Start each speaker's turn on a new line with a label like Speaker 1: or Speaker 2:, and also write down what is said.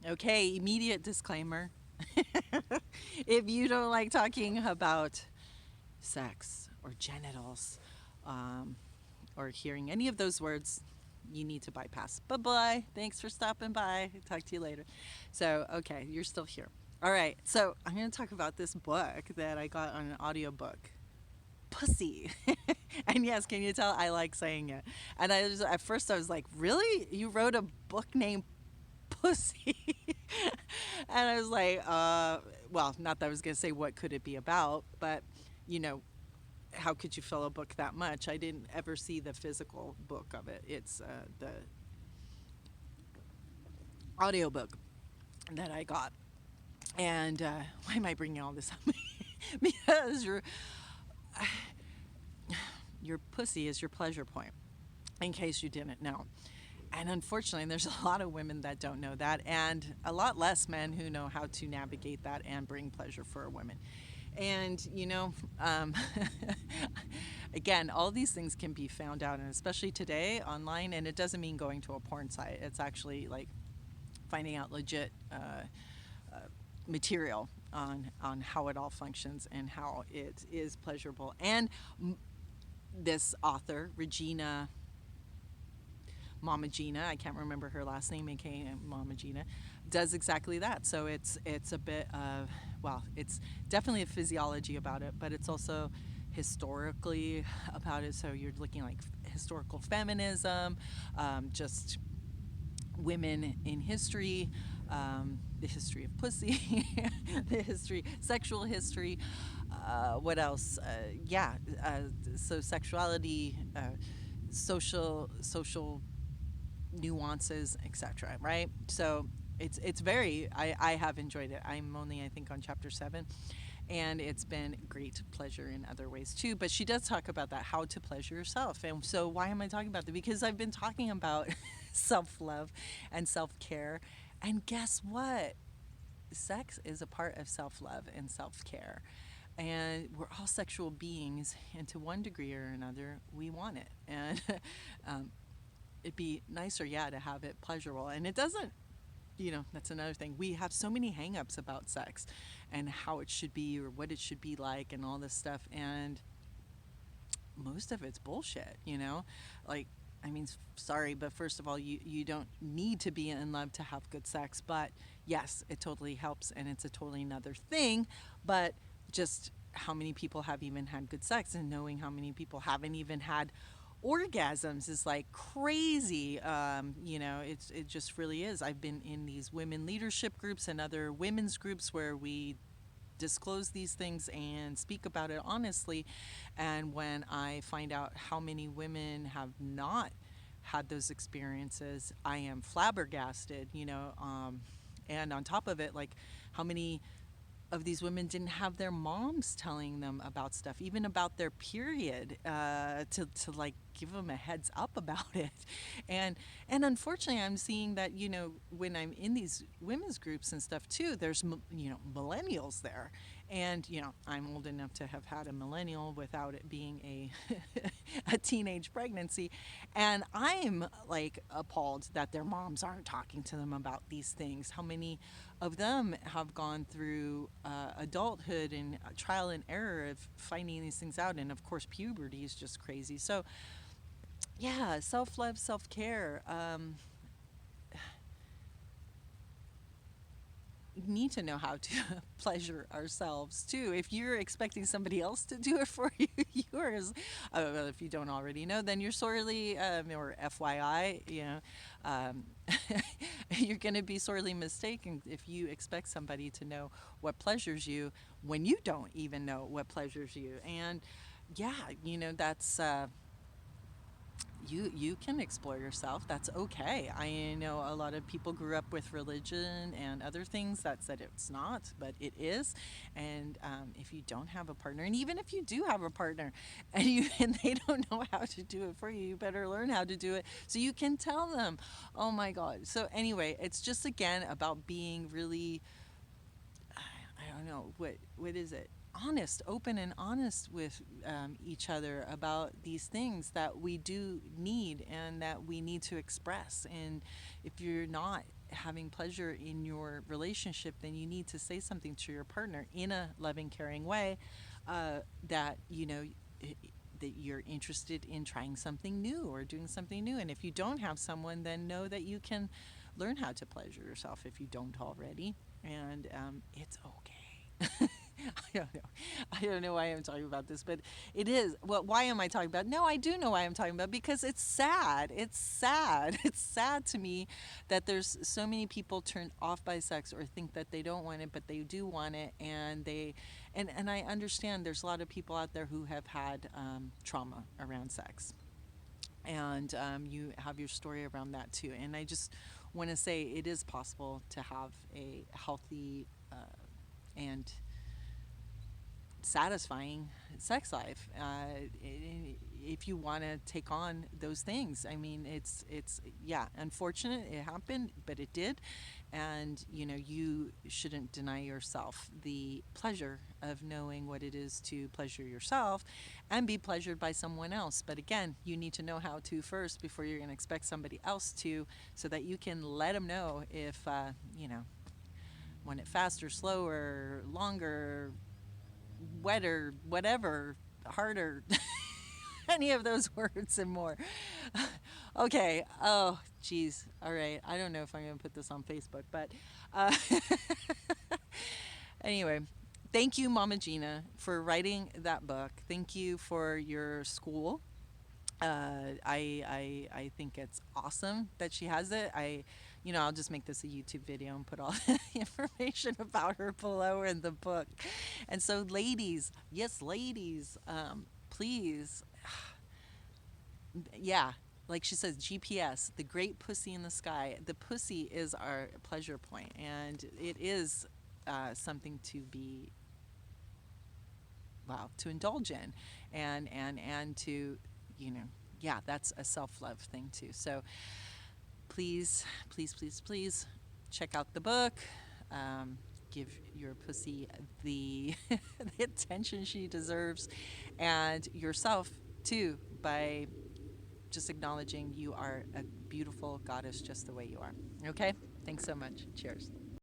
Speaker 1: Okay, immediate disclaimer. If you don't like talking about sex or genitals, um, or hearing any of those words, you need to bypass. Bye bye. Thanks for stopping by. Talk to you later. So, okay, you're still here. All right. So, I'm going to talk about this book that I got on an audiobook. Pussy. And yes, can you tell I like saying it? And at first I was like, "Really? You wrote a book named Pussy?" And I was like, well, not that I was going to say what could it be about, but you know, how could you fill a book that much? I didn't ever see the physical book of it. It's the audiobook that I got. And why am I bringing all this up? Because your pussy is your pleasure point, in case you didn't know. And unfortunately, there's a lot of women that don't know that, and a lot less men who know how to navigate that and bring pleasure for a woman. And, again, all these things can be found out, and especially today online. And it doesn't mean going to a porn site, it's actually like finding out legit material on how it all functions and how it is pleasurable. And this author, Regena Mama Gena, I can't remember her last name, aka Mama Gena, does exactly that. So it's a bit of, well, it's definitely a physiology about it, but it's also historically about it. So you're looking like historical feminism, just women in history, the history of pussy, the history, sexual history. What else? Yeah. So sexuality, social nuances, etc. Right? So it's very. I have enjoyed it. I'm only I think on chapter 7, and it's been great pleasure in other ways too. But she does talk about that, how to pleasure yourself. And so why am I talking about that? Because I've been talking about self love and self care, and guess what? Sex is a part of self love and self care. And we're all sexual beings, and to one degree or another, we want it. And um, it'd be nicer, yeah, to have it pleasurable. And it doesn't, that's another thing. We have so many hangups about sex and how it should be or what it should be like and all this stuff. And most of it's bullshit. Like, I mean, sorry, but first of all, you don't need to be in love to have good sex. But yes, it totally helps, and it's a totally another thing. But just how many people have even had good sex, and knowing how many people haven't even had orgasms is like crazy. It just really is. I've been in these women leadership groups and other women's groups where we disclose these things and speak about it honestly. And when I find out how many women have not had those experiences, I am flabbergasted. And on top of it, like, how many of these women didn't have their moms telling them about stuff, even about their period, to like give them a heads up about it. And unfortunately, I'm seeing that, when I'm in these women's groups and stuff too, there's millennials there. And I'm old enough to have had a millennial without it being a a teenage pregnancy, and I'm like appalled that their moms aren't talking to them about these things. How many of them have gone through adulthood and trial and error of finding these things out? And of course, puberty is just crazy. So, yeah, self love, self care. Need to know how to pleasure ourselves too. If you're expecting somebody else to do it for you, yours, well, if you don't already know, then you're sorely, or FYI, um, you're going to be sorely mistaken if you expect somebody to know what pleasures you when you don't even know what pleasures you. And yeah, that's. You can explore yourself. That's okay. I know a lot of people grew up with religion and other things that said it's not, but it is. And if you don't have a partner, and even if you do have a partner, and and they don't know how to do it for you, you better learn how to do it so you can tell them. Oh my God. So anyway, it's just again about being really, I don't know what is it, honest, open and honest with each other about these things that we do need and that we need to express. And if you're not having pleasure in your relationship, then you need to say something to your partner in a loving, caring way, that, i- that you're interested in trying something new or doing something new. And if you don't have someone, then know that you can learn how to pleasure yourself if you don't already. And it's okay. I don't know. I don't know why I'm talking about this, but it is. Well, why am I talking about? No, I do know why I'm talking about, because it's sad. It's sad. It's sad to me that there's so many people turned off by sex or think that they don't want it, but they do want it, and and I understand there's a lot of people out there who have had trauma around sex, and you have your story around that too. And I just want to say it is possible to have a healthy and satisfying sex life, if you want to take on those things. I mean, it's yeah, unfortunate it happened, but it did. And you shouldn't deny yourself the pleasure of knowing what it is to pleasure yourself and be pleasured by someone else. But again, you need to know how to first before you're going to expect somebody else to, so that you can let them know if want it faster, slower, longer, wetter, whatever, harder, any of those words and more. Okay. Oh, geez. All right. I don't know if I'm going to put this on Facebook, but uh, anyway, thank you, Mama Gena, for writing that book. Thank you for your school. I think it's awesome that she has it. I'll just make this a YouTube video and put all the information about her below in the book. And so, ladies, yes, ladies, please, yeah, like she says, GPS, the great pussy in the sky. The pussy is our pleasure point, and it is something to be, wow, to indulge in, and to, you know, yeah, that's a self-love thing too. So please, please, please, please check out the book. Give your pussy the, the attention she deserves, and yourself too, by just acknowledging you are a beautiful goddess just the way you are. Okay? Thanks so much. Cheers.